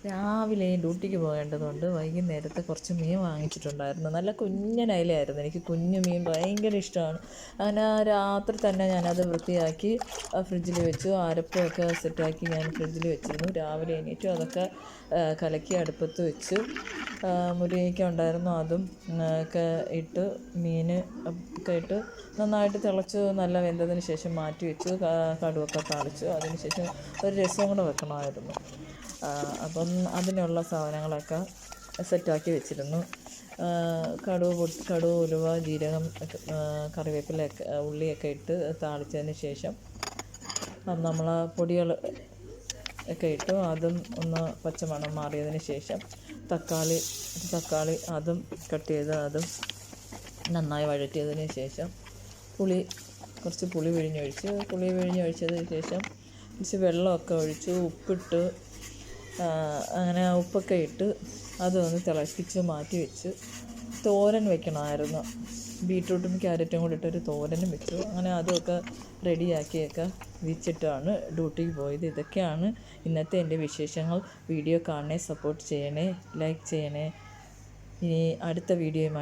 രാവിലെ ഡ്യൂട്ടിക്ക് പോകേണ്ടതുകൊണ്ട് വൈകുന്നേരത്തെ കുറച്ച് മീൻ വാങ്ങിച്ചിട്ടുണ്ടായിരുന്നു. നല്ല കുഞ്ഞൻ അയിലയായിരുന്നു. എനിക്ക് കുഞ്ഞു മീൻ ഭയങ്കര ഇഷ്ടമാണ്. അങ്ങനെ രാത്രി തന്നെ ഞാനത് വൃത്തിയാക്കി ഫ്രിഡ്ജിൽ വെച്ചു. അരപ്പൊക്കെ സെറ്റാക്കി ഞാൻ ഫ്രിഡ്ജിൽ വെച്ചിരുന്നു. രാവിലെ എണീറ്റു അതൊക്കെ കലക്കി അടുപ്പത്ത് വെച്ചു. മുരിങ്ങയ്ക്ക ഉണ്ടായിരുന്നു, അതും ഒക്കെ ഇട്ട് മീൻ ഒക്കെ ഇട്ട് നന്നായിട്ട് തിളച്ച് നല്ല വെന്തതിന് ശേഷം മാറ്റി വെച്ചു. കടുവൊക്കെ താളിച്ചു. അതിന് ശേഷം ഒരു രസവും കൂടെ വെക്കണമായിരുന്നു. അപ്പം അതിനുള്ള സാധനങ്ങളൊക്കെ സെറ്റാക്കി വെച്ചിരുന്നു. കടുക്, ഉലുവ, ജീരകം, കറിവേപ്പിലയൊക്കെ ഉള്ളിയൊക്കെ ഇട്ട് താളിച്ചതിന് ശേഷം നമ്മൾ പൊടികൾ ഒക്കെ ഇട്ടു. അതും ഒന്ന് പച്ചമണം മാറിയതിന് ശേഷം തക്കാളി അതും കട്ട് ചെയ്ത് അതും നന്നായി വഴറ്റിയതിന് ശേഷം കുറച്ച് പുളി പിഴിഞ്ഞൊഴിച്ചതിന് ശേഷം കുറച്ച് വെള്ളമൊക്കെ ഒഴിച്ചു, ഉപ്പിട്ട് അങ്ങനെ ഉപ്പൊക്കെ ഇട്ട് അതൊന്ന് തിളപ്പിച്ച് മാറ്റി വെച്ച് തോരൻ വെക്കണമായിരുന്നു. ബീട്രൂട്ടും ക്യാരറ്റും കൂടി ഇട്ടൊരു തോരനും വെച്ചു. അങ്ങനെ അതുമൊക്കെ റെഡിയാക്കിയൊക്കെ വെച്ചിട്ടാണ് ഡ്യൂട്ടിക്ക് പോയത്. ഇതൊക്കെയാണ് ഇന്നത്തെ എൻ്റെ വിശേഷങ്ങൾ. വീഡിയോ കാണണേ, സപ്പോർട്ട് ചെയ്യണേ, ലൈക്ക് ചെയ്യണേ. ഇനി അടുത്ത വീഡിയോയുമായി